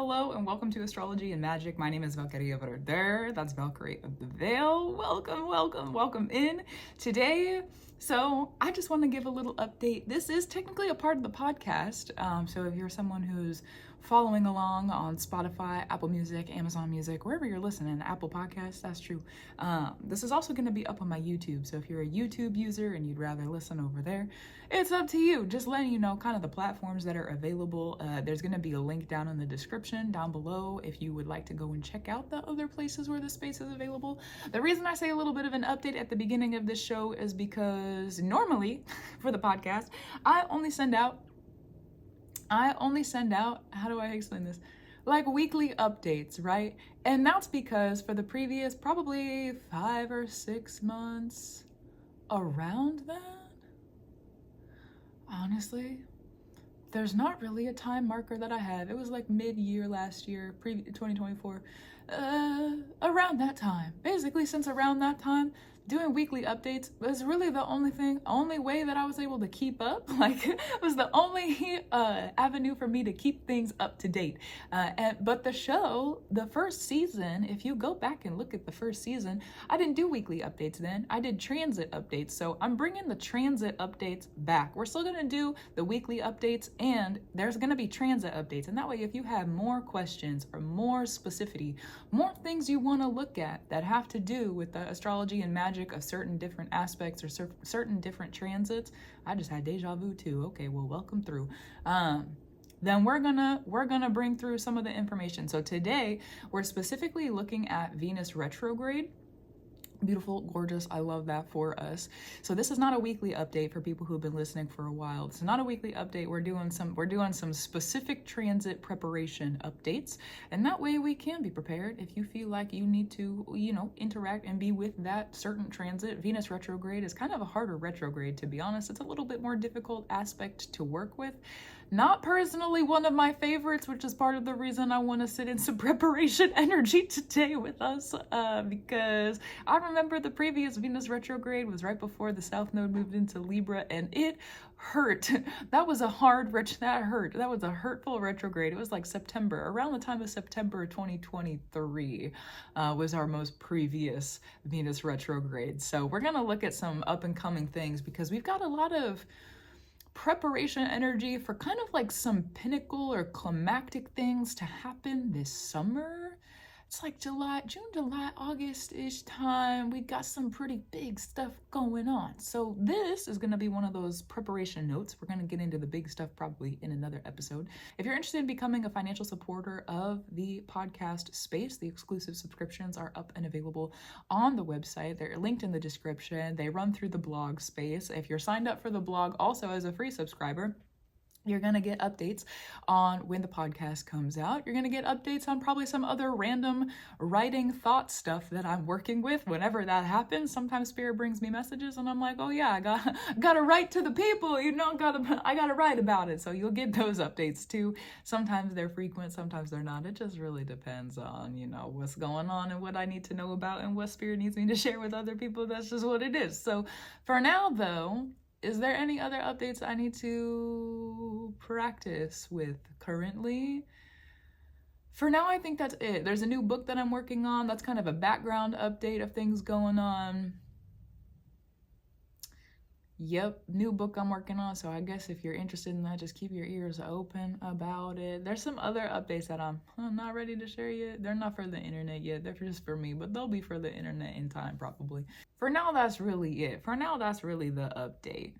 Hello and welcome to Astrology and Magic. My name is Valkyrie over there. That's Valkyrie of the Veil. Welcome in today. So I just want to give a little update. This is technically a part of the podcast. So if you're someone who's following along on Spotify, Apple Music, Amazon Music, wherever you're listening, Apple Podcasts, that's true. This is also going to be up on my YouTube. So if you're a YouTube user and you'd rather listen over there, it's up to you. Just letting you know kind of the platforms that are available. There's going to be a link down in the description down below if you would like to go and check out the other places where the space is available. The reason I say a little bit of an update at the beginning of this show is because normally for the podcast, I only send out, how do I explain this? Like weekly updates, right? And that's because for the previous probably 5 or 6 months, around that, honestly, there's not really a time marker that I have. It was like mid-year last year, 2024, around that time. Basically, since around that time, doing weekly updates was really the only way that I was able to keep up. Like, it was the only avenue for me to keep things up to date. But the show, the first season, if you go back and look at the first season, I didn't do weekly updates then. I did transit updates. So I'm bringing the transit updates back. We're still gonna do the weekly updates and there's gonna be transit updates. And that way, if you have more questions or more specificity, more things you wanna look at that have to do with the astrology and magic of certain different aspects or certain different transits. I just had deja vu too. Okay, well, welcome through. Then we're gonna bring through some of the information. So today we're specifically looking at Venus retrograde. Beautiful, gorgeous. I love that for us. So this is not a weekly update for people who've been listening for a while. It's not a weekly update. We're doing some specific transit preparation updates, and that way we can be prepared if you feel like you need to, interact and be with that certain transit. Venus retrograde is kind of a harder retrograde, to be honest. It's a little bit more difficult aspect to work with. Not personally one of my favorites, which is part of the reason I want to sit in some preparation energy today with us, because I remember the previous Venus retrograde was right before the South Node moved into Libra, and it hurt. That was a That was a hurtful retrograde. It was like September, around the time of September 2023 was our most previous Venus retrograde. So we're going to look at some up and coming things because we've got a lot of preparation energy for kind of like some pinnacle or climactic things to happen this summer. It's like June, July, August-ish time. We got some pretty big stuff going on. So this is going to be one of those preparation notes. We're going to get into the big stuff probably in another episode. If you're interested in becoming a financial supporter of the podcast space, the exclusive subscriptions are up and available on the website. They're linked in the description. They run through the blog space. If you're signed up for the blog also as a free subscriber, you're going to get updates on when the podcast comes out. You're going to get updates on probably some other random writing thought stuff that I'm working with whenever that happens. Sometimes Spirit brings me messages and I'm like, oh yeah, I got to write to the people, I got to write about it. So you'll get those updates too. Sometimes they're frequent, sometimes they're not. It just really depends on, what's going on and what I need to know about and what Spirit needs me to share with other people. That's just what it is. So for now though, is there any other updates I need to practice with currently? For now, I think that's it. There's a new book that I'm working on. That's kind of a background update of things going on. Yep, new book I'm working on. So I guess if you're interested in that, just keep your ears open about it. There's some other updates that I'm not ready to share yet. They're not for the internet yet. They're just for me, but they'll be for the internet in time probably. For now, that's really it. For now, that's really the update.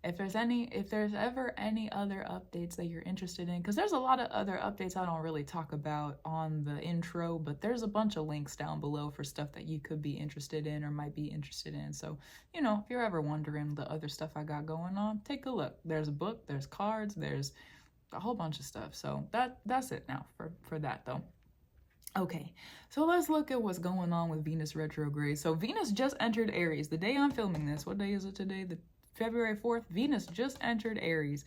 If there's ever any other updates that you're interested in, because there's a lot of other updates I don't really talk about on the intro, but there's a bunch of links down below for stuff that you could be interested in or might be interested in. So, if you're ever wondering the other stuff I got going on, take a look. There's a book, there's cards, there's a whole bunch of stuff. So that's it now for that though. Okay, so let's look at what's going on with Venus retrograde. So Venus just entered Aries. The day I'm filming this, what day is it today? The February 4th, Venus just entered Aries.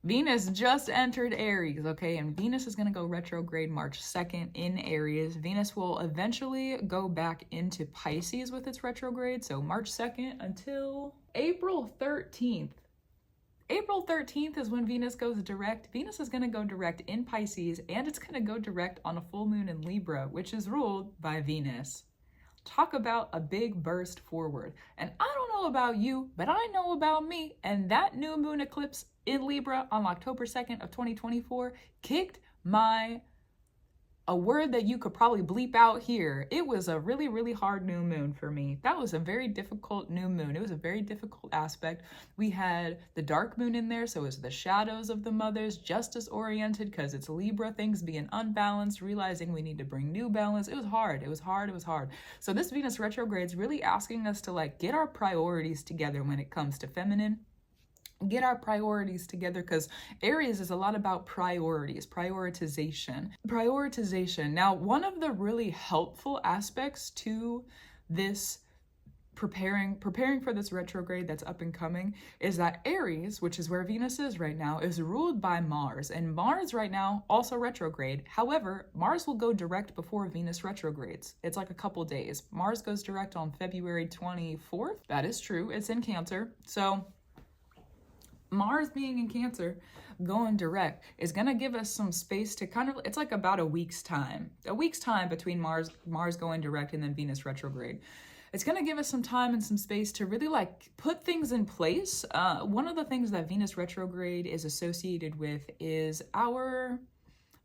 Okay? And Venus is going to go retrograde March 2nd in Aries. Venus will eventually go back into Pisces with its retrograde. So March 2nd until April 13th. April 13th is when Venus goes direct. Venus is going to go direct in Pisces, and it's going to go direct on a full moon in Libra, which is ruled by Venus. Talk about a big burst forward. And I don't know about you, but I know about me. And that new moon eclipse in Libra on October 2nd of 2024 kicked a word that you could probably bleep out here. It was a really, really hard new moon for me. That was a very difficult new moon. It was a very difficult aspect. We had the dark moon in there, so it was the shadows of the mothers, justice oriented, because it's Libra, things being unbalanced, realizing we need to bring new balance. It was hard. It was hard. It was hard. So this Venus retrograde is really asking us to like get our priorities together when it comes to feminine. Get our priorities together, because Aries is a lot about priorities, prioritization. Now, one of the really helpful aspects to this preparing for this retrograde that's up and coming is that Aries, which is where Venus is right now, is ruled by Mars, and Mars right now also retrograde. However, Mars will go direct before Venus retrogrades. It's like a couple days. Mars goes direct on February 24th. That is true. It's in Cancer. So Mars being in Cancer, going direct, is going to give us some space to kind of, it's like about a week's time between Mars going direct and then Venus retrograde. It's going to give us some time and some space to really like put things in place. One of the things that Venus retrograde is associated with is how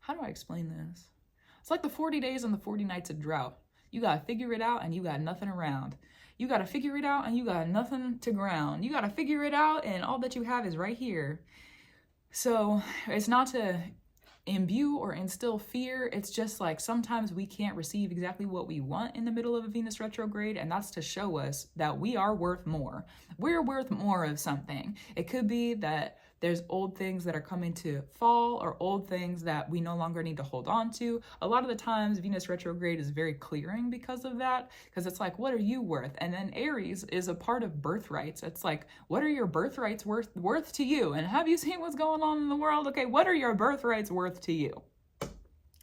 do I explain this? It's like the 40 days and the 40 nights of drought. You got to figure it out and you got nothing around. You got to figure it out and you got nothing to ground. You got to figure it out and all that you have is right here. So it's not to imbue or instill fear. It's just like sometimes we can't receive exactly what we want in the middle of a Venus retrograde, and that's to show us that we are worth more. We're worth more of something. It could be that there's old things that are coming to fall or old things that we no longer need to hold on to. A lot of the times Venus retrograde is very clearing because of that, because it's like, what are you worth? And then Aries is a part of birthrights. It's like, what are your birthrights worth to you? And have you seen what's going on in the world? Okay, what are your birthrights worth to you?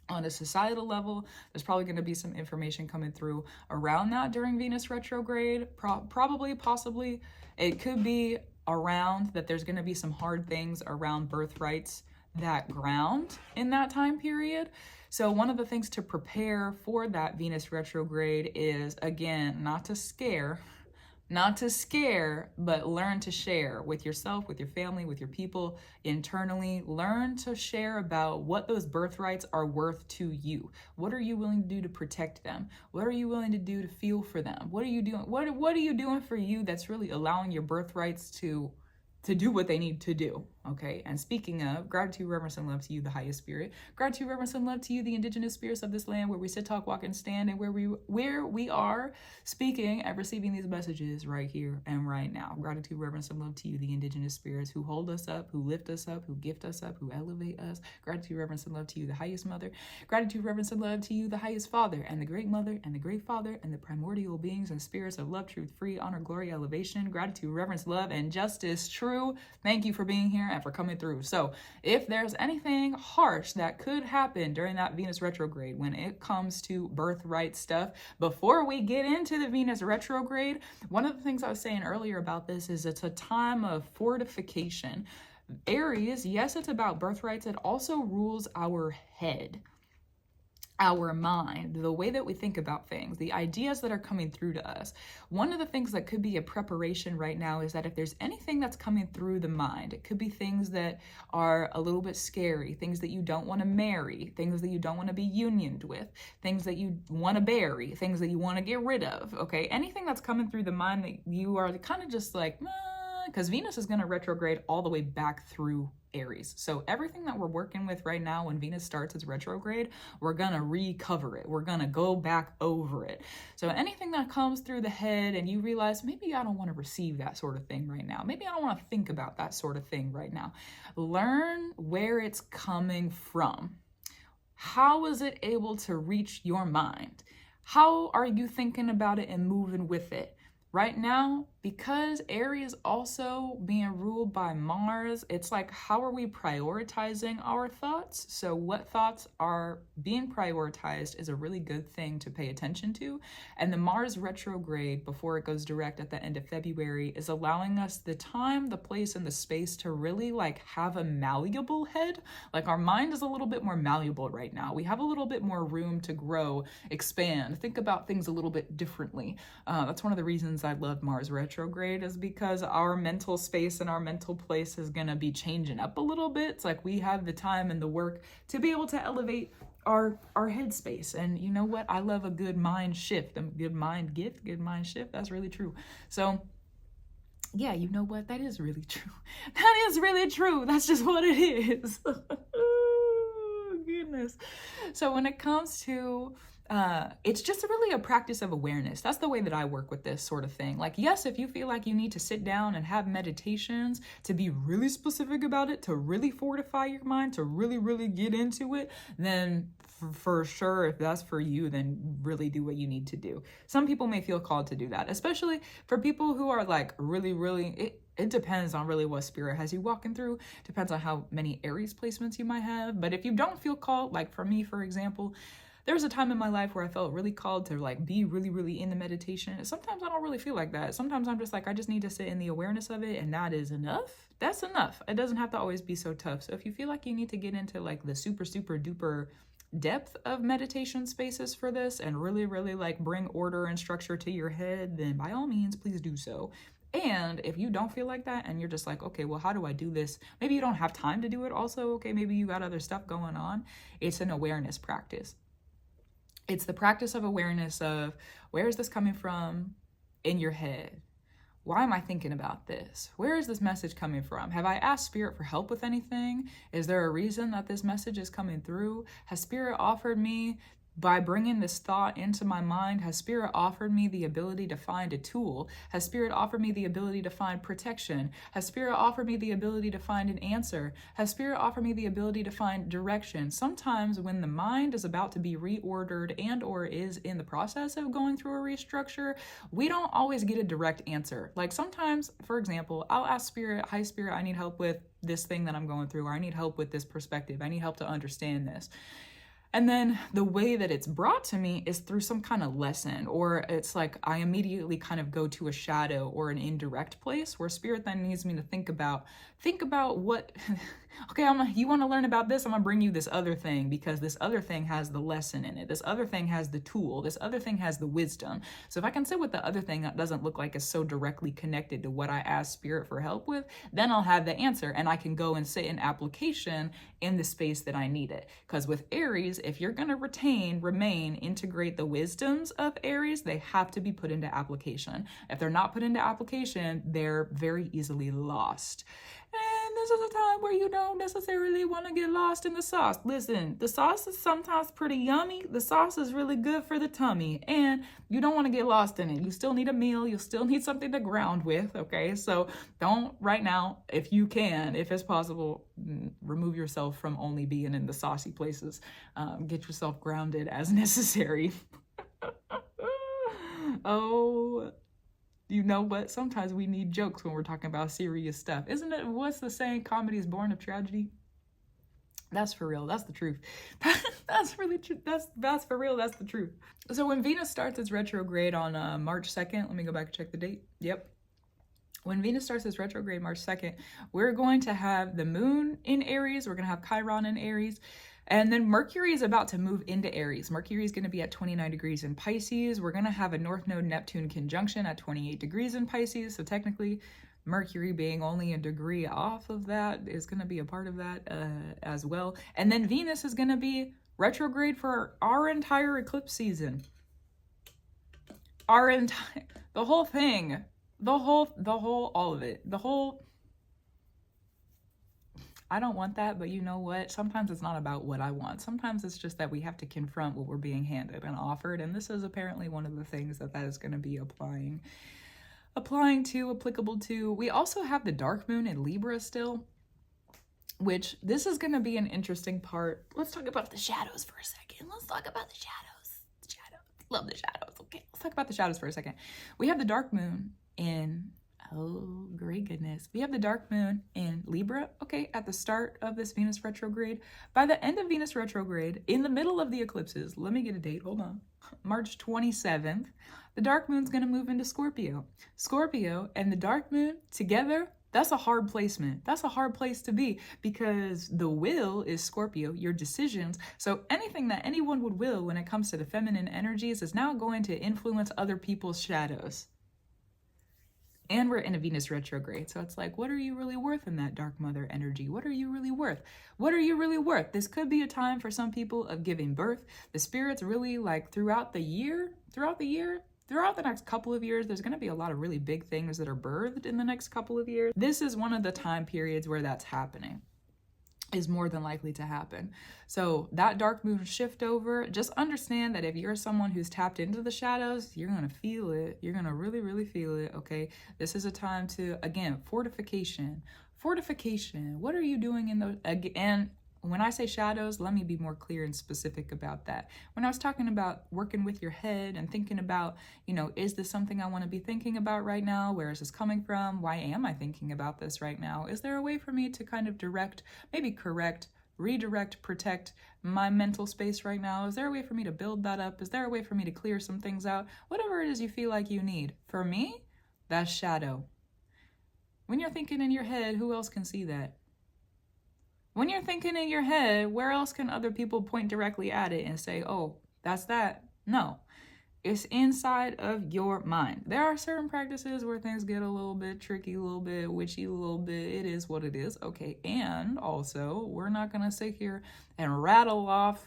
On a societal level, there's probably going to be some information coming through around that during Venus retrograde. Possibly. It could be around that there's going to be some hard things around birthrights that ground in that time period. So one of the things to prepare for that Venus retrograde is, again, not to scare, but learn to share with yourself, with your family, with your people internally. Learn to share about what those birthrights are worth to you. What are you willing to do to protect them? What are you willing to do to feel for them? What are you doing? What are you doing for you that's really allowing your birthrights to do what they need to do, okay? And speaking of, gratitude, reverence, and love to you, the highest spirit. Gratitude, reverence, and love to you, the indigenous spirits of this land, where we sit, talk, walk, and stand, and where we are speaking and receiving these messages right here and right now. Gratitude, reverence, and love to you, the indigenous spirits who hold us up, who lift us up, who gift us up, who elevate us. Gratitude, reverence, and love to you, the highest mother. Gratitude, reverence, and love to you, the highest father, and the great mother, and the great father, and the primordial beings and spirits of love, truth, free, honor, glory, elevation. Gratitude, reverence, love, and justice. True. Thank you for being here and for coming through. So if there's anything harsh that could happen during that Venus retrograde when it comes to birthright stuff, before we get into the Venus retrograde, one of the things I was saying earlier about this is it's a time of fortification. Aries, yes, it's about birthrights. It also rules our head, our mind, the way that we think about things, the ideas that are coming through to us. One of the things that could be a preparation right now is that if there's anything that's coming through the mind, it could be things that are a little bit scary, things that you don't want to marry, things that you don't want to be unioned with, things that you want to bury, things that you want to get rid of, okay? Anything that's coming through the mind that you are kind of just like, because Venus is going to retrograde all the way back through Aries. So everything that we're working with right now when Venus starts its retrograde, we're going to recover it. We're going to go back over it. So anything that comes through the head and you realize, maybe I don't want to receive that sort of thing right now. Maybe I don't want to think about that sort of thing right now. Learn where it's coming from. How is it able to reach your mind? How are you thinking about it and moving with it? Right now, because Aries also being ruled by Mars, it's like, how are we prioritizing our thoughts? So what thoughts are being prioritized is a really good thing to pay attention to. And the Mars retrograde, before it goes direct at the end of February, is allowing us the time, the place, and the space to really like have a malleable head. Like our mind is a little bit more malleable right now. We have a little bit more room to grow, expand, think about things a little bit differently. That's one of the reasons I love Mars retrograde, is because our mental space and our mental place is going to be changing up a little bit. It's like we have the time and the work to be able to elevate our headspace. And you know what? I love a good mind shift, a good mind gift, good mind shift. That's really true. So yeah, you know what? That is really true. That is really true. That's just what it is. Oh, goodness. So when it comes to it's just really a practice of awareness. That's the way that I work with this sort of thing. Like, yes, if you feel like you need to sit down and have meditations to be really specific about it, to really fortify your mind, to really, really get into it, then for sure, if that's for you, then really do what you need to do. Some people may feel called to do that, especially for people who are like really, really, it depends on really what spirit has you walking through. Depends on how many Aries placements you might have. But if you don't feel called, like for me, for example, there was a time in my life where I felt really called to like be really, really into meditation. Sometimes I don't really feel like that. Sometimes I'm just like, I just need to sit in the awareness of it, and that is enough. That's enough. It doesn't have to always be so tough. So if you feel like you need to get into like the super, super duper depth of meditation spaces for this and really, really like bring order and structure to your head, then by all means, please do so. And if you don't feel like that and you're just like, okay, well, how do I do this? Maybe you don't have time to do it also. Okay, maybe you got other stuff going on. It's an awareness practice. It's the practice of awareness of, where is this coming from in your head? Why am I thinking about this? Where is this message coming from? Have I asked Spirit for help with anything? Is there a reason that this message is coming through? Has Spirit offered me, by bringing this thought into my mind, has Spirit offered me the ability to find a tool? Has Spirit offered me the ability to find protection? Has Spirit offered me the ability to find an answer? Has Spirit offered me the ability to find direction? Sometimes when the mind is about to be reordered and or is in the process of going through a restructure, we don't always get a direct answer. Like sometimes, for example, I'll ask Spirit, hi Spirit, I need help with this thing that I'm going through, or I need help with this perspective. I need help to understand this. And then the way that it's brought to me is through some kind of lesson, or it's like I immediately kind of go to a shadow or an indirect place where Spirit then needs me to think about what, okay, you want to learn about this, I'm gonna bring you this other thing because this other thing has the lesson in it. This other thing has the tool. This other thing has the wisdom. So if I can sit with the other thing that doesn't look like it's so directly connected to what I asked Spirit for help with, then I'll have the answer and I can go and sit in application in the space that I need it. Because with Aries, if you're going to remain, integrate the wisdoms of Aries, they have to be put into application. If they're not put into application, they're very easily lost. And this is a time where you don't necessarily want to get lost in the sauce. Listen, the sauce is sometimes pretty yummy. The sauce is really good for the tummy, and you don't want to get lost in it. You still need a meal. You still need something to ground with, okay? So don't, right now, if you can, if it's possible, remove yourself from only being in the saucy places. Get yourself grounded as necessary. Oh, you know what? Sometimes we need jokes when we're talking about serious stuff. Isn't it? What's the saying? Comedy is born of tragedy. That's for real. That's the truth. That's really true. That's for real. That's the truth. So when Venus starts its retrograde on March 2nd, let me go back and check the date. Yep. When Venus starts its retrograde March 2nd, we're going to have the moon in Aries. We're going to have Chiron in Aries. And then Mercury is about to move into Aries. Mercury is going to be at 29 degrees in Pisces. We're going to have a North Node Neptune conjunction at 28 degrees in Pisces. So technically, Mercury being only a degree off of that is going to be a part of that as well. And then Venus is going to be retrograde for our entire eclipse season. The whole thing. All of it. I don't want that, but you know what? Sometimes it's not about what I want. Sometimes it's just that we have to confront what we're being handed and offered. And this is apparently one of the things that is going to be applicable to. We also have the dark moon in Libra still, which this is going to be an interesting part. Let's talk about the shadows for a second. Let's talk about the shadows. Love the shadows. Okay, let's talk about the shadows for a second. We have the dark moon in, oh, great goodness. We have the dark moon in Libra, okay, at the start of this Venus retrograde. By the end of Venus retrograde, in the middle of the eclipses, let me get a date, hold on. March 27th, the dark moon's going to move into Scorpio. Scorpio and the dark moon together, that's a hard placement. That's a hard place to be because the will is Scorpio, your decisions. So anything that anyone would will when it comes to the feminine energies is now going to influence other people's shadows. And we're in a Venus retrograde. So it's like, what are you really worth in that dark mother energy? What are you really worth? What are you really worth? This could be a time for some people of giving birth. The spirits really like throughout the next couple of years, there's going to be a lot of really big things that are birthed in the next couple of years. This is one of the time periods where that's happening, is more than likely to happen. So that dark moon shift over, just understand that if you're someone who's tapped into the shadows, you're going to feel it. You're going to really, really feel it, okay? This is a time to, again, fortification. What are you doing in those, and when I say shadows, let me be more clear and specific about that. When I was talking about working with your head and thinking about, is this something I want to be thinking about right now? Where is this coming from? Why am I thinking about this right now? Is there a way for me to kind of direct, maybe correct, redirect, protect my mental space right now? Is there a way for me to build that up? Is there a way for me to clear some things out? Whatever it is you feel like you need. For me, that's shadow. When you're thinking in your head, who else can see that? When you're thinking in your head, where else can other people point directly at it and say, oh, that's that? No, it's inside of your mind. There are certain practices where things get a little bit tricky, a little bit witchy, a little bit, it is what it is. Okay, and also, we're not going to sit here and rattle off,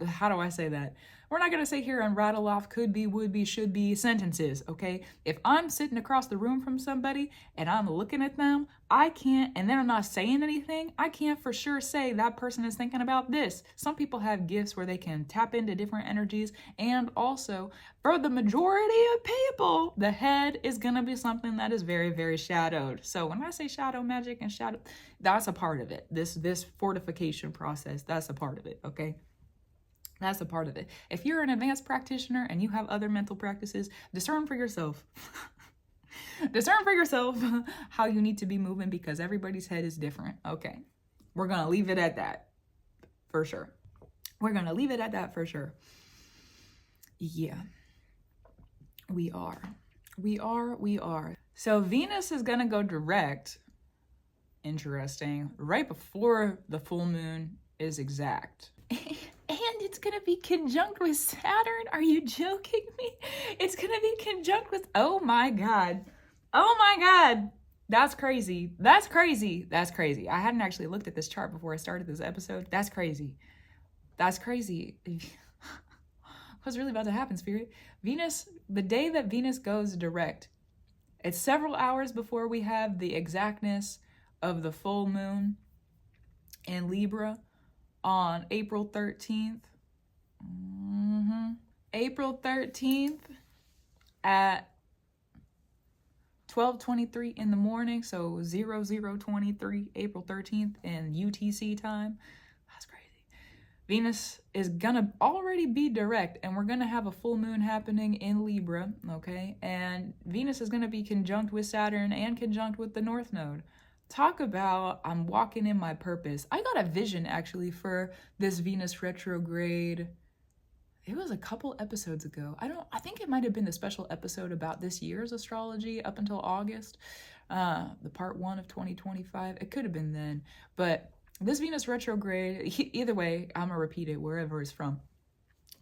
how do I say that? We're not going to sit here and rattle off could be, would be, should be sentences, okay? If I'm sitting across the room from somebody and I'm looking at them, I can't, and they're not saying anything, I can't for sure say that person is thinking about this. Some people have gifts where they can tap into different energies, and also, for the majority of people, the head is going to be something that is very, very shadowed. So when I say shadow magic and shadow, that's a part of it. This fortification process, that's a part of it, okay? That's a part of it. If you're an advanced practitioner and you have other mental practices, discern for yourself. Discern for yourself how you need to be moving because everybody's head is different. Okay. We're going to leave it at that for sure. We're going to leave it at that for sure. Yeah. We are. So Venus is going to go direct. Interesting. Right before the full moon is exact. And it's going to be conjunct with Saturn. Are you joking me? It's going to be conjunct with, oh my God. That's crazy. I hadn't actually looked at this chart before I started this episode. That's crazy. What's really about to happen, Spirit? Venus, the day that Venus goes direct, it's several hours before we have the exactness of the full moon in Libra. On April 13th, April 13th at 12:23 in the morning, so 00:23, April 13th in UTC time. That's crazy. Venus is gonna already be direct, and we're gonna have a full moon happening in Libra, okay? And Venus is gonna be conjunct with Saturn and conjunct with the North Node. Talk about I'm walking in my purpose. I got a vision actually for this Venus retrograde. It was a couple episodes ago. I think it might have been the special episode about this year's astrology up until August, the part 1 of 2025. It could have been then, but this Venus retrograde, either way, I'm gonna repeat it wherever it's from.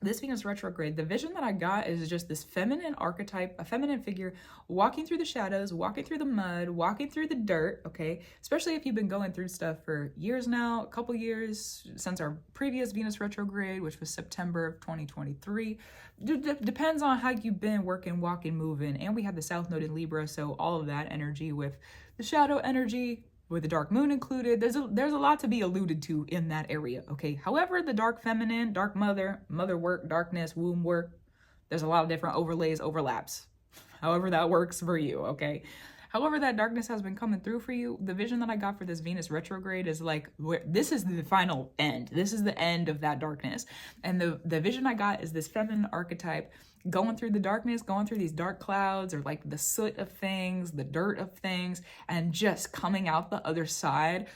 This Venus retrograde, the vision that I got is just this feminine archetype, a feminine figure walking through the shadows, walking through the mud, walking through the dirt, okay? Especially if you've been going through stuff for years now, a couple years since our previous Venus retrograde, which was September of 2023. Depends on how you've been working, walking, moving. And we have the South Node in Libra, so all of that energy with the shadow energy, with the dark moon included, there's a lot to be alluded to in that area, okay? However, the dark feminine, dark mother work, darkness, womb work, there's a lot of different overlays, overlaps, however that works for you, okay? however that darkness has been coming through for you, the vision that I got for this Venus retrograde is like, this is the final end. This is the end of that darkness. And the vision I got is this feminine archetype going through the darkness, going through these dark clouds, or like the soot of things, the dirt of things, and just coming out the other side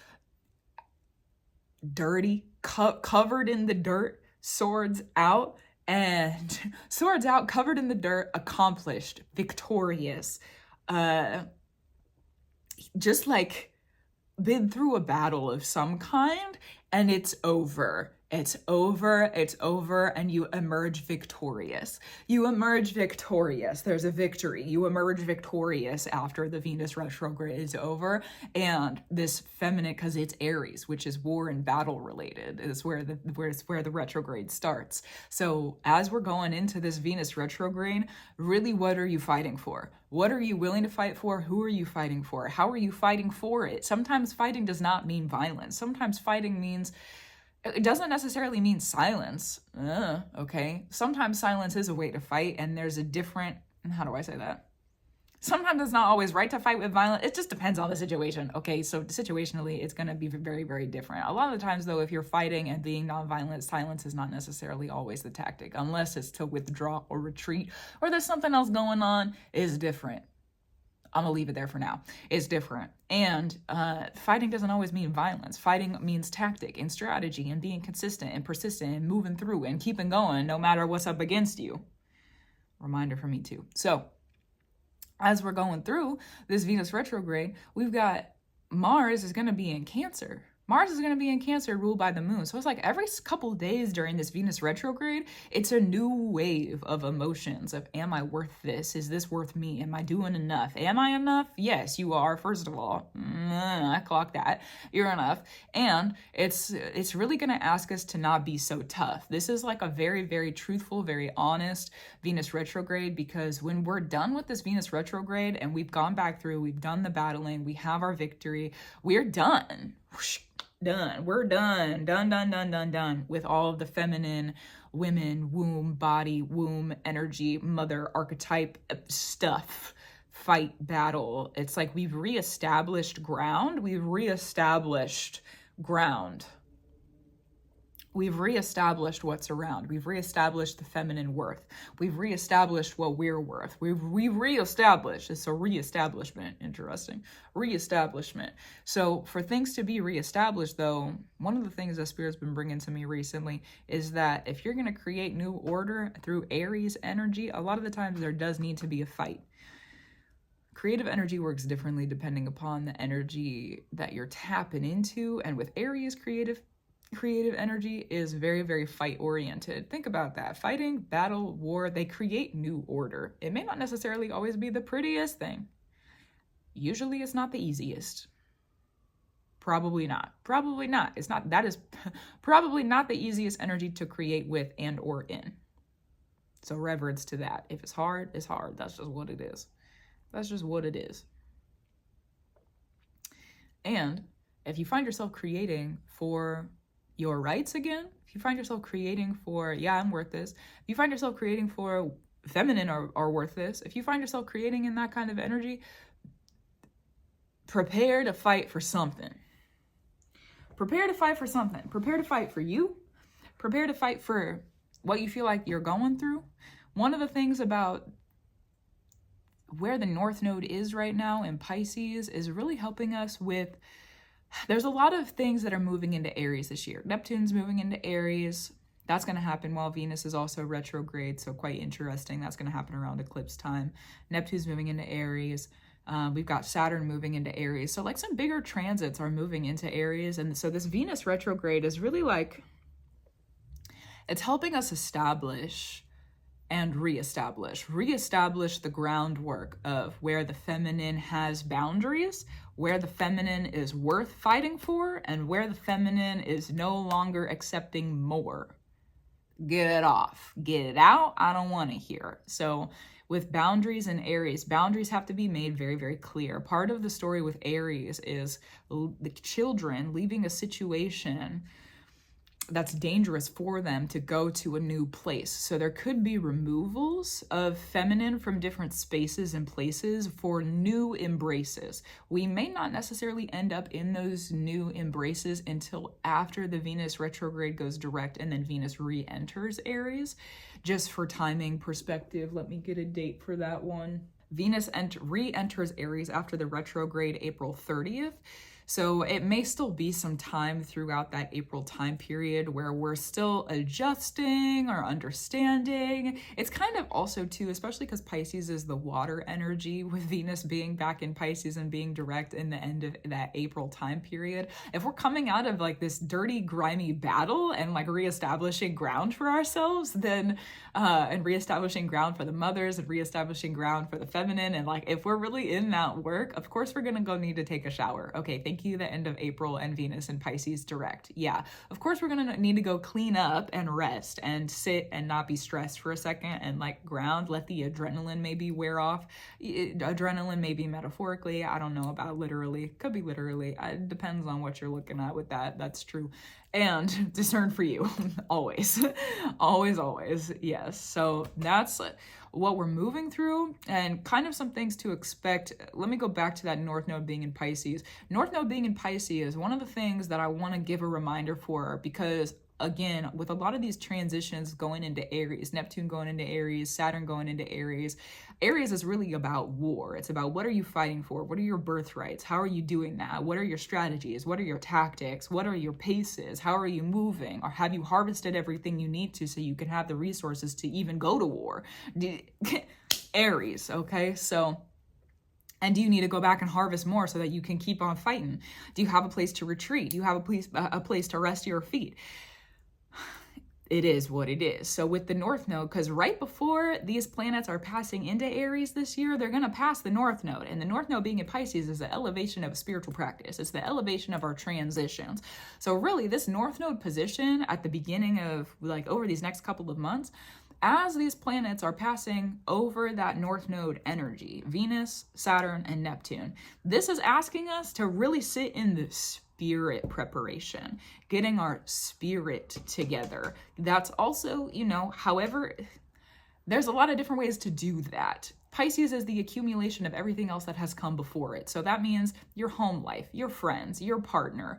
dirty, covered in the dirt, swords out, covered in the dirt, accomplished, victorious, just like been through a battle of some kind, and it's over. It's over, and you emerge victorious. You emerge victorious. There's a victory. You emerge victorious after the Venus retrograde is over. And this feminine, because it's Aries, which is war and battle related, is where the retrograde starts. So as we're going into this Venus retrograde, really, what are you fighting for? What are you willing to fight for? Who are you fighting for? How are you fighting for it? Sometimes fighting does not mean violence. Sometimes fighting means, it doesn't necessarily mean silence. Okay. Sometimes silence is a way to fight, and there's a different, how do I say that? Sometimes it's not always right to fight with violence. It just depends on the situation. Okay. So situationally, it's going to be very, very different. A lot of the times though, if you're fighting and being nonviolent, silence is not necessarily always the tactic, unless it's to withdraw or retreat, or there's something else going on, is different. I'm gonna leave it there for now. It's different. And fighting doesn't always mean violence. Fighting means tactic and strategy and being consistent and persistent and moving through and keeping going no matter what's up against you. Reminder for me too. So as we're going through this Venus retrograde, we've got Mars is gonna be in Cancer. Mars is going to be in Cancer, ruled by the moon. So it's like every couple days during this Venus retrograde, it's a new wave of emotions of, am I worth this? Is this worth me? Am I doing enough? Am I enough? Yes, you are, first of all. I clock that. You're enough. And it's really going to ask us to not be so tough. This is like a very, very truthful, very honest Venus retrograde, because when we're done with this Venus retrograde and we've gone back through, we've done the battling, we have our victory, we're done. Done. We're done. Done with all of the feminine, women, womb, body, womb, energy, mother, archetype stuff, fight, battle. It's like we've reestablished ground. We've reestablished what's around. We've reestablished the feminine worth. We've reestablished what we're worth. We've reestablished. It's a reestablishment. Interesting. Reestablishment. So for things to be reestablished, though, one of the things that Spirit's been bringing to me recently is that if you're going to create new order through Aries energy, a lot of the times there does need to be a fight. Creative energy works differently depending upon the energy that you're tapping into. And with Aries, creative energy is very, very fight oriented. Think about that. Fighting, battle, war, they create new order. It may not necessarily always be the prettiest thing. Usually it's not the easiest. Probably not. That is probably not the easiest energy to create with and or in. So reverence to that. If it's hard, it's hard. That's just what it is. And if you find yourself creating for your rights again, if you find yourself creating for, I'm worth this, if you find yourself creating for feminine are worth this, if you find yourself creating in that kind of energy, prepare to fight for something. Prepare to fight for something. Prepare to fight for you. Prepare to fight for what you feel like you're going through. One of the things about where the North Node is right now in Pisces is really helping us with, there's a lot of things that are moving into Aries this year. Neptune's moving into Aries. That's going to happen while Venus is also retrograde, so quite interesting. That's going to happen around eclipse time. Neptune's moving into Aries. We've got Saturn moving into Aries. So like some bigger transits are moving into Aries. And so this Venus retrograde is really like, it's helping us establish and reestablish the groundwork of where the feminine has boundaries, where the feminine is worth fighting for, and where the feminine is no longer accepting more. Get it off, get it out. I don't want to hear. So with boundaries in Aries, boundaries have to be made very, very clear. Part of the story with Aries is the children leaving a situation that's dangerous for them to go to a new place. So there could be removals of feminine from different spaces and places for new embraces. We may not necessarily end up in those new embraces until after the Venus retrograde goes direct and then Venus re-enters Aries. Just for timing perspective, let me get a date for that one. Venus re-enters Aries after the retrograde April 30th. So it may still be some time throughout that April time period where we're still adjusting or understanding. It's kind of also too, especially because Pisces is the water energy, with Venus being back in Pisces and being direct in the end of that April time period. If we're coming out of like this dirty, grimy battle and like reestablishing ground for ourselves, then and reestablishing ground for the mothers and reestablishing ground for the feminine, and like if we're really in that work, of course we're gonna go need to take a shower. Okay, thank you, the end of April and Venus and Pisces direct. Yeah, of course we're gonna need to go clean up and rest and sit and not be stressed for a second and like ground, let the adrenaline maybe wear off. Adrenaline maybe metaphorically, I don't know about literally, could be literally, it depends on what you're looking at with that, that's true. And discern for you, always, always, yes. So that's what we're moving through and kind of some things to expect. Let me go back to that North Node being in Pisces. North Node being in Pisces is one of the things that I want to give a reminder for, because again, with a lot of these transitions going into Aries, Neptune going into Aries, Saturn going into Aries, Aries is really about war. It's about what are you fighting for? What are your birthrights? How are you doing that? What are your strategies? What are your tactics? What are your paces? How are you moving? Or have you harvested everything you need to so you can have the resources to even go to war? Aries, okay? So, and do you need to go back and harvest more so that you can keep on fighting? Do you have a place to retreat? Do you have a place to rest your feet? It is what it is. So with the North Node, because right before these planets are passing into Aries this year, they're going to pass the North Node. And the North Node being in Pisces is the elevation of a spiritual practice. It's the elevation of our transitions. So really, this North Node position at the beginning of, like, over these next couple of months, as these planets are passing over that North Node energy, Venus, Saturn, and Neptune, this is asking us to really sit in the spirit preparation, getting our spirit together. That's also, you know, however, there's a lot of different ways to do that. Pisces is the accumulation of everything else that has come before it. So that means your home life, your friends, your partner,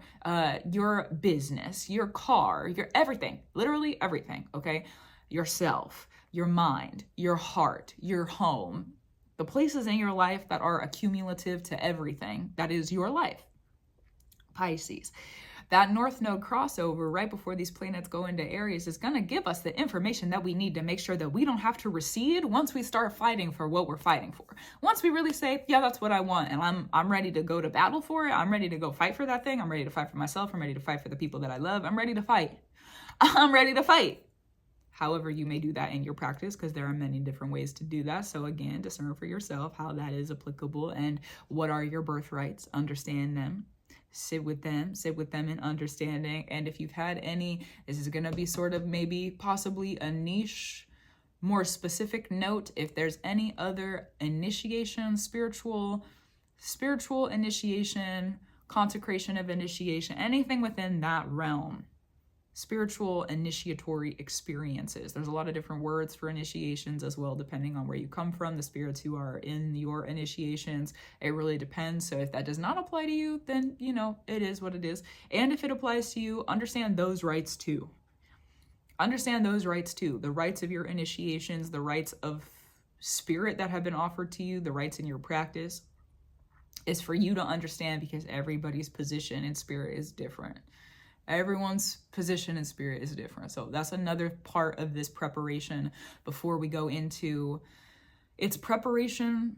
your business, your car, your everything, literally everything, okay? Yourself, your mind, your heart, your home, the places in your life that are accumulative to everything that is your life. Pisces. That North Node crossover right before these planets go into Aries is going to give us the information that we need to make sure that we don't have to recede once we start fighting for what we're fighting for. Once we really say, yeah, that's what I want, and I'm ready to go to battle for it. I'm ready to go fight for that thing. I'm ready to fight for myself. I'm ready to fight for the people that I love. I'm ready to fight. I'm ready to fight. However, you may do that in your practice, because there are many different ways to do that. So again, discern for yourself how that is applicable and what are your birthrights. Understand them. Sit with them in understanding. And if you've had any, this is going to be sort of maybe possibly a niche, more specific note. If there's any other initiation, spiritual initiation, consecration of initiation, anything within that realm, spiritual initiatory experiences. There's a lot of different words for initiations as well, depending on where you come from, the spirits who are in your initiations. It really depends. So if that does not apply to you, then, you know, it is what it is. And if it applies to you, understand those rights too. Understand those rights too. The rights of your initiations, the rights of spirit that have been offered to you, the rights in your practice is for you to understand, because everybody's position in spirit is different. Everyone's position in spirit is different. So that's another part of this preparation before we go into its preparation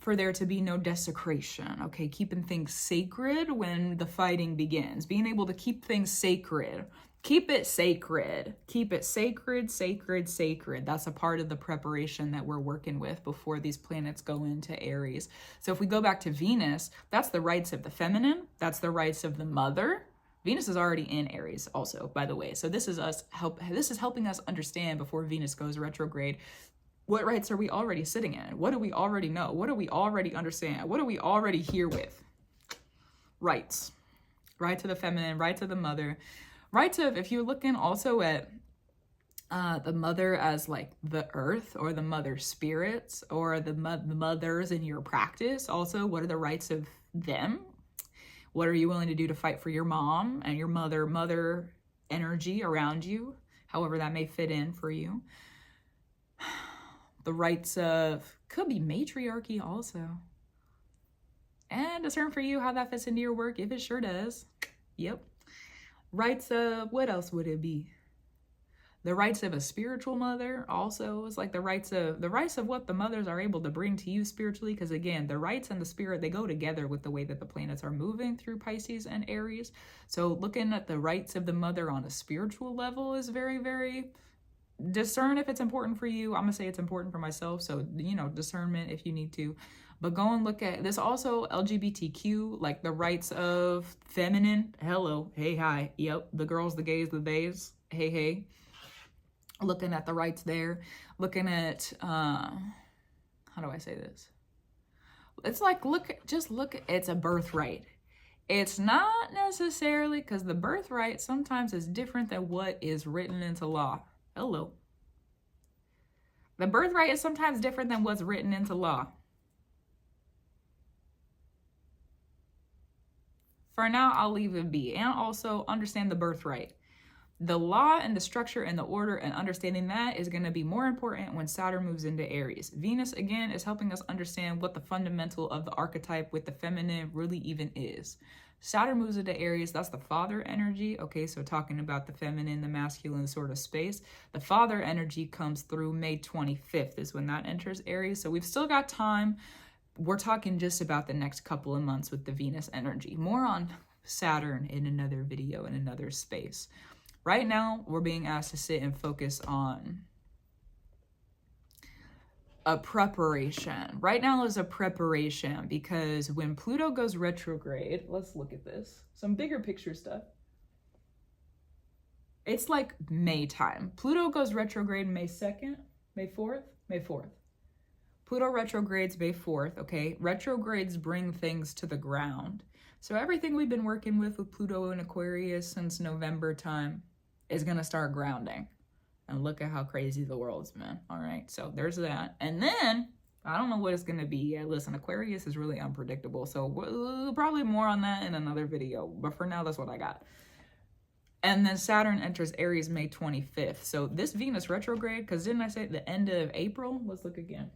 for there to be no desecration, okay? Keeping things sacred when the fighting begins. Being able to keep things sacred. Keep it sacred. Keep it sacred, sacred, sacred. That's a part of the preparation that we're working with before these planets go into Aries. So if we go back to Venus, that's the rights of the feminine. That's the rights of the mother. Venus is already in Aries also, by the way. So this is helping us understand before Venus goes retrograde, what rights are we already sitting in? What do we already know? What do we already understand? What are we already here with? Rights. Right to the feminine, right to the mother, Rights of, if you're looking also at the mother as like the earth, or the mother spirits, or the mothers in your practice, also, what are the rights of them? What are you willing to do to fight for your mom and your mother energy around you, however that may fit in for you? The rights of, could be matriarchy also. And discern for you how that fits into your work, if it sure does. Yep. Rights of, what else would it be? The rights of a spiritual mother also is like the rights of what the mothers are able to bring to you spiritually. Because again, the rights and the spirit, they go together with the way that the planets are moving through Pisces and Aries. So looking at the rights of the mother on a spiritual level is very, very, discern if it's important for you. I'm gonna say it's important for myself. So, you know, discernment if you need to. But go and look at this also, LGBTQ, like the rights of feminine. Hello, hey, hi, yep, the girls, the gays, the theys, hey, hey. Looking at the rights there, looking at, how do I say this? It's like, it's a birthright. It's not necessarily, because the birthright sometimes is different than what is written into law. Hello. The birthright is sometimes different than what's written into law. For now, I'll leave it be. And also understand the birthright. The law and the structure and the order and understanding that is going to be more important when Saturn moves into Aries. Venus, again, is helping us understand what the fundamental of the archetype with the feminine really even is. Saturn moves into Aries, that's the father energy. Okay, so talking about the feminine, the masculine sort of space. The father energy comes through May 25th is when that enters Aries. So we've still got time. We're talking just about the next couple of months with the Venus energy. More on Saturn in another video, in another space. Right now, we're being asked to sit and focus on a preparation. Right now is a preparation because when Pluto goes retrograde, let's look at this. Some bigger picture stuff. It's like May time. Pluto goes retrograde May 2nd, May 4th, May 4th. Pluto retrogrades May 4th, okay? Retrogrades bring things to the ground. So everything we've been working with Pluto in Aquarius since November time is going to start grounding. And look at how crazy the world's been. All right, so there's that. And then, I don't know what it's going to be yet. Listen, Aquarius is really unpredictable. So probably more on that in another video. But for now, that's what I got. And then Saturn enters Aries May 25th. So this Venus retrograde, because didn't I say the end of April? Let's look again.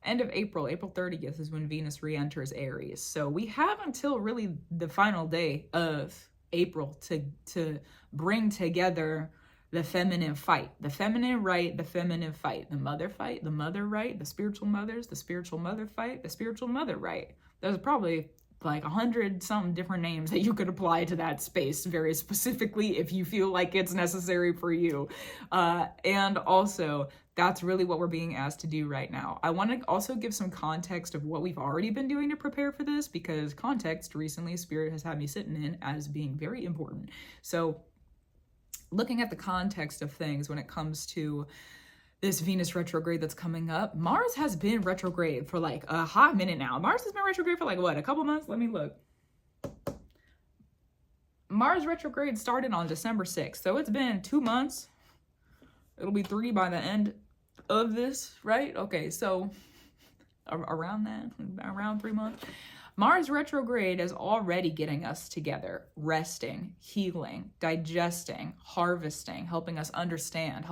End of April, April 30th is when Venus re-enters Aries. So we have until really the final day of April to bring together the feminine fight, the feminine right, the feminine fight, the mother right, the spiritual mothers, the spiritual mother fight, the spiritual mother right. There's probably like 100-something different names that you could apply to that space very specifically if you feel like it's necessary for you. And also, that's really what we're being asked to do right now. I want to also give some context of what we've already been doing to prepare for this, because context recently Spirit has had me sitting in as being very important. So looking at the context of things when it comes to this Venus retrograde that's coming up, Mars has been retrograde for like a hot minute now. Mars has been retrograde for like what, a couple months? Let me look. Mars retrograde started on December 6th. So it's been 2 months. It'll be 3 by the end of this, right? Okay, so around 3 months. Mars retrograde is already getting us together, resting, healing, digesting, harvesting, helping us understand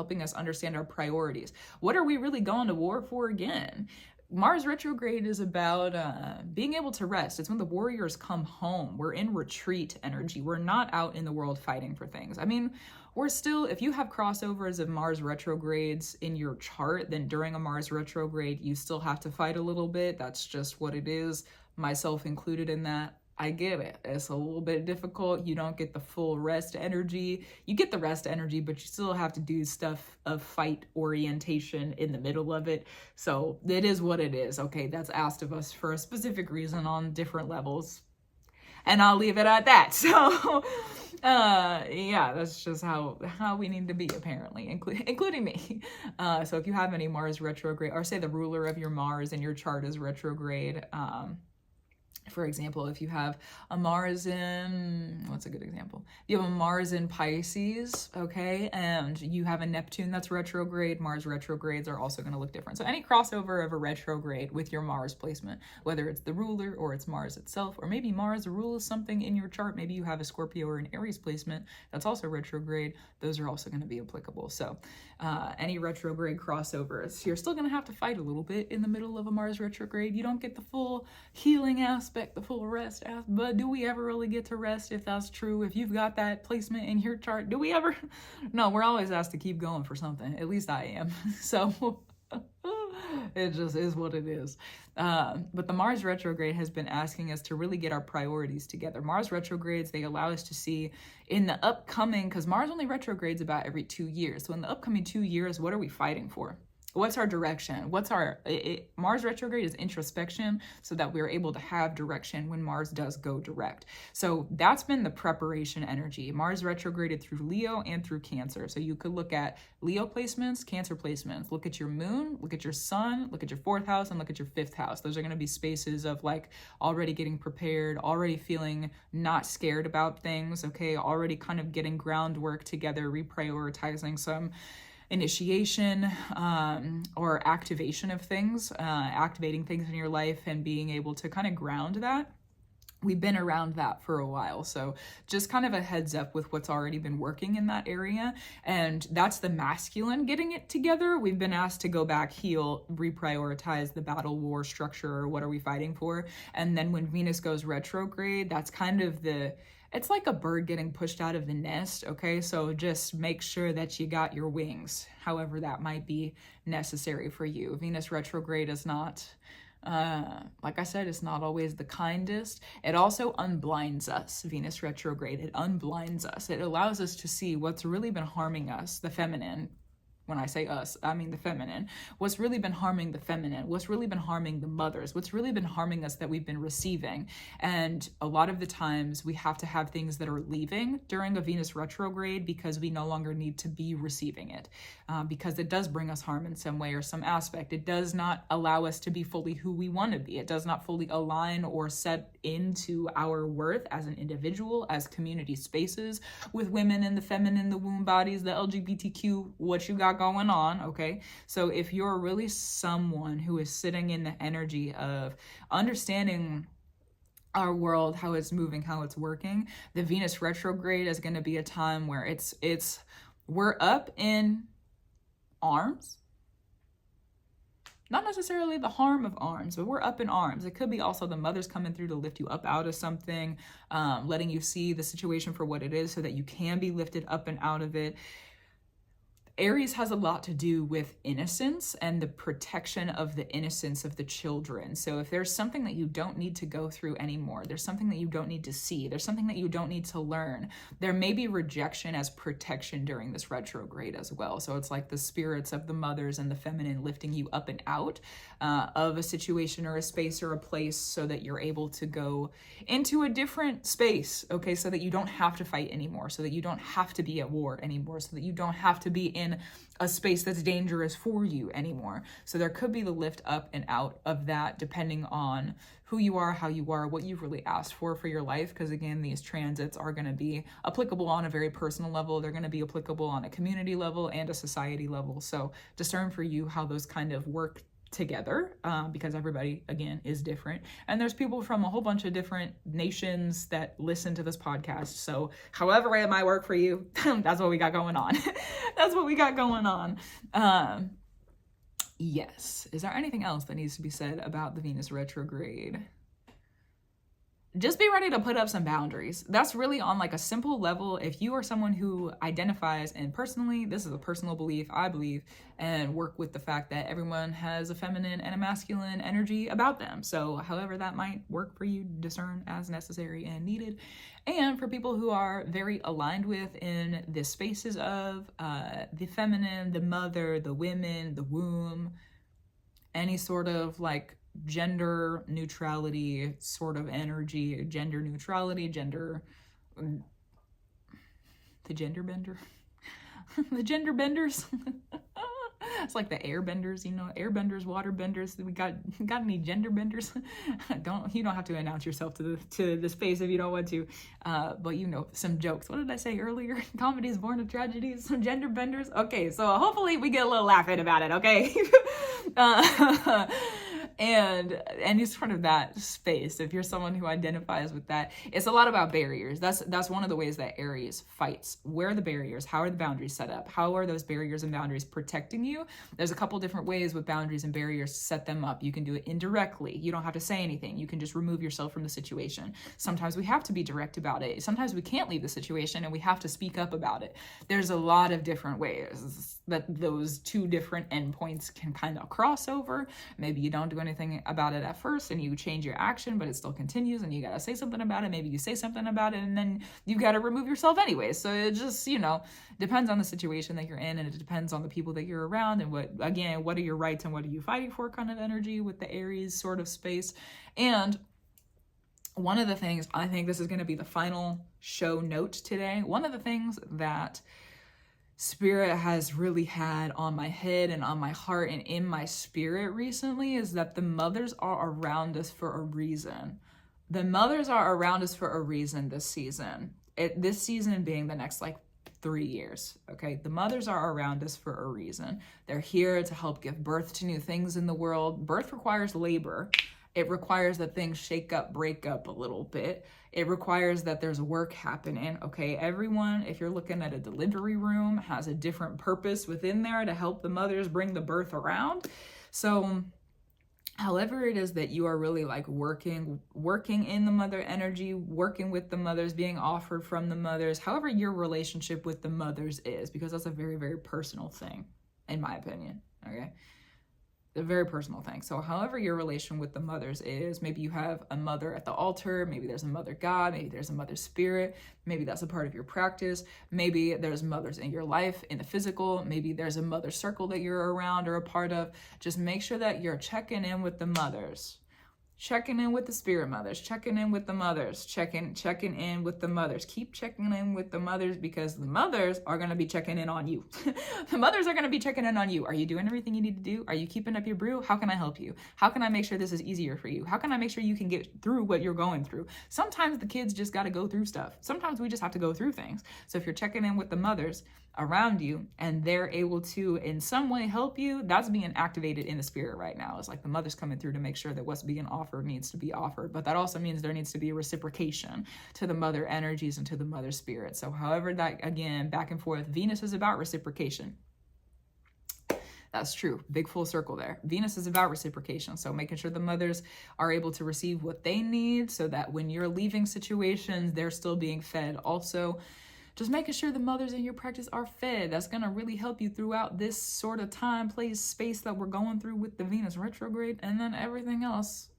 our priorities. What are we really going to war for again? Mars retrograde is about being able to rest. It's when the warriors come home. We're in retreat energy. We're not out in the world fighting for things. I mean, we're still, if you have crossovers of Mars retrogrades in your chart, then during a Mars retrograde, you still have to fight a little bit. That's just what it is. Myself included in that. I get it. It's a little bit difficult. You don't get the full rest energy. You get the rest energy, but you still have to do stuff of fight orientation in the middle of it. So it is what it is. Okay, that's asked of us for a specific reason on different levels. And I'll leave it at that. So, yeah, that's just how we need to be, apparently, including me. So if you have any Mars retrograde, or say the ruler of your Mars in your chart is retrograde, For example, if you have a Mars in, what's a good example? You have a Mars in Pisces, okay, and you have a Neptune that's retrograde. Mars retrogrades are also going to look different. So any crossover of a retrograde with your Mars placement, whether it's the ruler or it's Mars itself, or maybe Mars rules something in your chart, maybe you have a Scorpio or an Aries placement that's also retrograde, those are also going to be applicable. So any retrograde crossovers, you're still going to have to fight a little bit in the middle of a Mars retrograde. You don't get the full healing aspect, the full rest, but do we ever really get to rest if that's true? If you've got that placement in your chart, do we ever? No, we're always asked to keep going for something. At least I am. So it just is what it is. But the Mars retrograde has been asking us to really get our priorities together. Mars retrogrades, they allow us to see in the upcoming, because Mars only retrogrades about every 2 years. So in the upcoming 2 years, what are we fighting for? What's our direction? What's our, Mars retrograde is introspection so that we're able to have direction when Mars does go direct. So that's been the preparation energy. Mars retrograded through Leo and through Cancer. So you could look at Leo placements, Cancer placements, look at your moon, look at your sun, look at your 4th house, and look at your 5th house. Those are going to be spaces of like already getting prepared, already feeling not scared about things, okay? Already kind of getting groundwork together, reprioritizing some initiation or activation of things, activating things in your life and being able to kind of ground that. We've been around that for a while. So just kind of a heads up with what's already been working in that area. And that's the masculine getting it together. We've been asked to go back, heal, reprioritize the battle war structure, or what are we fighting for? And then when Venus goes retrograde, that's kind of it's like a bird getting pushed out of the nest, okay? So just make sure that you got your wings, however that might be necessary for you. Venus retrograde is not, like I said, it's not always the kindest. It also unblinds us, Venus retrograde. It unblinds us. It allows us to see what's really been harming us, the feminine. When I say us, I mean the feminine. What's really been harming the feminine? What's really been harming the mothers? What's really been harming us that we've been receiving? And a lot of the times we have to have things that are leaving during a Venus retrograde because we no longer need to be receiving it, because it does bring us harm in some way or some aspect. It does not allow us to be fully who we want to be. It does not fully align or set into our worth as an individual, as community spaces with women and the feminine, the womb bodies, the LGBTQ, what you got going on, okay? So if you're really someone who is sitting in the energy of understanding our world, how it's moving, how it's working, the Venus retrograde is going to be a time where we're up in arms. Not necessarily the harm of arms, but we're up in arms. It could be also the mother's coming through to lift you up out of something, letting you see the situation for what it is so that you can be lifted up and out of it. Aries has a lot to do with innocence and the protection of the innocence of the children. So if there's something that you don't need to go through anymore, there's something that you don't need to see, there's something that you don't need to learn, there may be rejection as protection during this retrograde as well. So it's like the spirits of the mothers and the feminine lifting you up and out of a situation or a space or a place so that you're able to go into a different space, okay? So that you don't have to fight anymore, so that you don't have to be at war anymore, so that you don't have to be in a space that's dangerous for you anymore. So there could be the lift up and out of that depending on who you are, how you are, what you've really asked for your life. Because again, these transits are going to be applicable on a very personal level. They're going to be applicable on a community level and a society level. So discern for you how those kind of work together, because everybody, again, is different. And there's people from a whole bunch of different nations that listen to this podcast. So however it might work for you, that's what we got going on. That's what we got going on. Yes. Is there anything else that needs to be said about the Venus retrograde? Just be ready to put up some boundaries. That's really on like a simple level. If you are someone who identifies, and personally, this is a personal belief, I believe, and work with the fact that everyone has a feminine and a masculine energy about them. So however that might work for you, discern as necessary and needed. And for people who are very aligned with in the spaces of the feminine, the mother, the women, the womb, any sort of like gender neutrality sort of energy, gender neutrality, the gender bender, the gender benders. It's like the airbenders, you know, airbenders, water benders. We got any gender benders? You don't have to announce yourself to the space if you don't want to. But you know, some jokes. What did I say earlier? Comedy is born of tragedies. Some gender benders. Okay, so hopefully we get a little laughing about it. Okay. And it's sort of that space. If you're someone who identifies with that, it's a lot about barriers. That's one of the ways that Aries fights. Where are the barriers? How are the boundaries set up? How are those barriers and boundaries protecting you? There's a couple different ways with boundaries and barriers to set them up. You can do it indirectly. You don't have to say anything. You can just remove yourself from the situation. Sometimes we have to be direct about it. Sometimes we can't leave the situation and we have to speak up about it. There's a lot of different ways that those two different endpoints can kind of cross over. Maybe you don't do anything about it at first and you change your action, but it still continues and you got to say something about it. Maybe you say something about it and then you got to remove yourself anyway. So it just, you know, depends on the situation that you're in, and it depends on the people that you're around, and what are your rights and what are you fighting for kind of energy with the Aries sort of space. And one of the things, I think this is going to be the final show note today, one of the things that Spirit has really had on my head and on my heart and in my spirit recently is that the mothers are around us for a reason. The mothers are around us for a reason this season. This season being the next 3 years, okay? The mothers are around us for a reason. They're here to help give birth to new things in the world. Birth requires labor. It requires that things shake up, break up a little bit. It requires that there's work happening, okay? Everyone, if you're looking at a delivery room, has a different purpose within there to help the mothers bring the birth around. So however it is that you are really working in the mother energy, working with the mothers, being offered from the mothers, however your relationship with the mothers is, because that's a very, very personal thing, in my opinion, okay? A very personal thing. So however your relation with the mothers is, maybe you have a mother at the altar, maybe there's a mother God, maybe there's a mother spirit, maybe that's a part of your practice, maybe there's mothers in your life in the physical, maybe there's a mother circle that you're around or a part of. Just make sure that you're checking in with the mothers, checking in with the spirit mothers, checking in with the mothers, checking in with the mothers. Keep checking in with the mothers, because the mothers are going to be checking in on you. The mothers are going to be checking in on you. Are you doing everything you need to do? Are you keeping up your brew? How can I help you? How can I make sure this is easier for you? How can I make sure you can get through what you're going through? Sometimes the kids just got to go through stuff. Sometimes we just have to go through things. So if you're checking in with the mothers around you and they're able to in some way help you, that's being activated in the spirit right now. It's like the mother's coming through to make sure that what's being offered needs to be offered. But that also means there needs to be a reciprocation to the mother energies and to the mother spirit. So however that, again, back and forth, Venus is about reciprocation. That's true. Big full circle there. Venus is about reciprocation. So making sure the mothers are able to receive what they need so that when you're leaving situations, they're still being fed. Also, just making sure the mothers in your practice are fed. That's going to really help you throughout this sort of time, place, space that we're going through with the Venus retrograde. And then everything else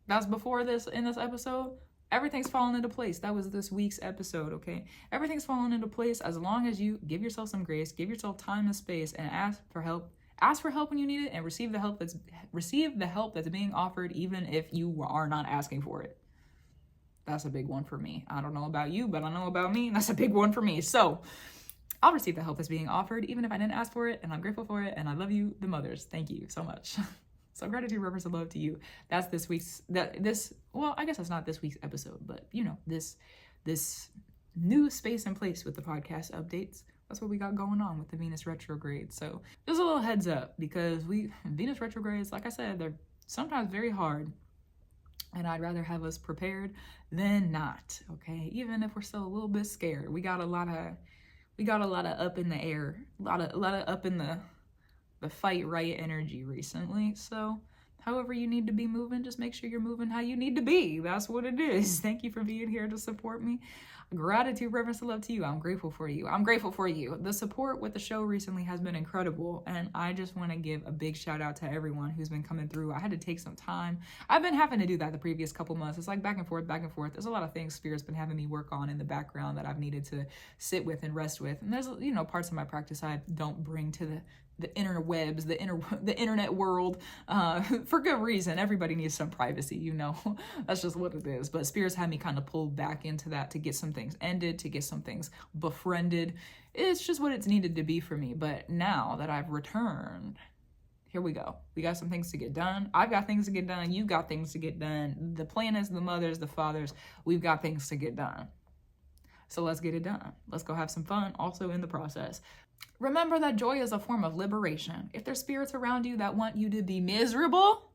that's before this, in this episode, everything's falling into place. That was this week's episode, okay? Everything's falling into place as long as you give yourself some grace, give yourself time and space, and ask for help. Ask for help when you need it, and receive the help that's being offered, even if you are not asking for it. That's a big one for me. I don't know about you, but I know about me. That's a big one for me. So I'll receive the help that's being offered, even if I didn't ask for it, and I'm grateful for it, and I love you, the mothers. Thank you so much. So gratitude, reverence, and love to you. That's this week's, well, I guess that's not this week's episode, but you know, this new space and place with the podcast updates. That's what we got going on with the Venus retrograde. So just a little heads up, because Venus retrogrades, like I said, they're sometimes very hard. And I'd rather have us prepared than not, okay? Even if we're still a little bit scared. We got a lot of up in the air, a lot of up in the fight right energy recently. So however you need to be moving, just make sure you're moving how you need to be. That's what it is. Thank you for being here to support me. Gratitude, reverence, and love to you. I'm grateful for you. I'm grateful for you. The support with the show recently has been incredible, and I just want to give a big shout out to everyone who's been coming through. I had to take some time. I've been having to do that the previous couple months. It's like back and forth, back and forth. There's a lot of things Spirit's been having me work on in the background that I've needed to sit with and rest with. And there's, you know, parts of my practice I don't bring to the interwebs, the internet world, for good reason. Everybody needs some privacy, you know. That's just what it is. But Spirit's had me kind of pull back into that to get some things ended, to get some things befriended. It's just what it's needed to be for me. But now that I've returned, here we go. We got some things to get done. I've got things to get done. You've got things to get done. The planets, the mothers, the fathers, we've got things to get done. So let's get it done. Let's go have some fun also in the process. Remember that joy is a form of liberation. If there's spirits around you that want you to be miserable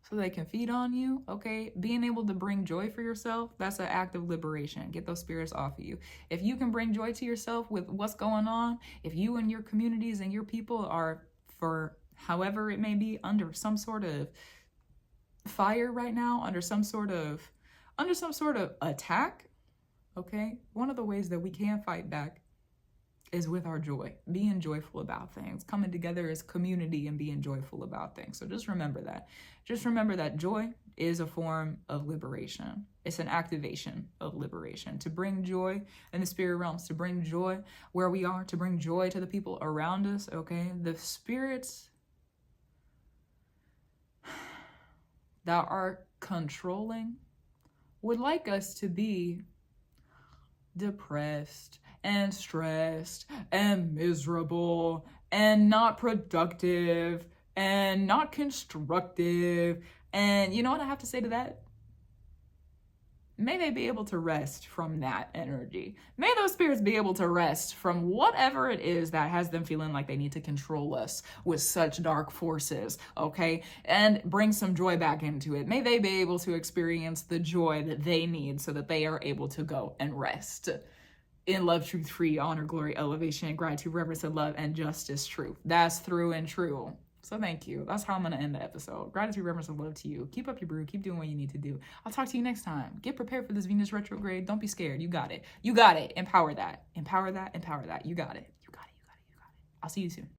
so they can feed on you, okay, being able to bring joy for yourself, that's an act of liberation. Get those spirits off of you. If you can bring joy to yourself with what's going on, if you and your communities and your people are, for however it may be, under some sort of fire right now, under some sort of attack, okay, one of the ways that we can fight back is with our joy, being joyful about things, coming together as community and being joyful about things. So just remember that. Just remember that joy is a form of liberation. It's an activation of liberation. To bring joy in the spirit realms, to bring joy where we are, to bring joy to the people around us, okay? The spirits that are controlling would like us to be depressed and stressed and miserable and not productive and not constructive. And you know what I have to say to that? May they be able to rest from that energy. May those spirits be able to rest from whatever it is that has them feeling like they need to control us with such dark forces, okay? And bring some joy back into it. May they be able to experience the joy that they need so that they are able to go and rest in love, truth, free, honor, glory, elevation, gratitude, reverence, and love, and justice, truth. That's through and true. So thank you. That's how I'm going to end the episode. Gratitude, reverence, and love to you. Keep up your brew. Keep doing what you need to do. I'll talk to you next time. Get prepared for this Venus retrograde. Don't be scared. You got it. You got it. Empower that. Empower that. Empower that. You got it. You got it. You got it. You got it. I'll see you soon.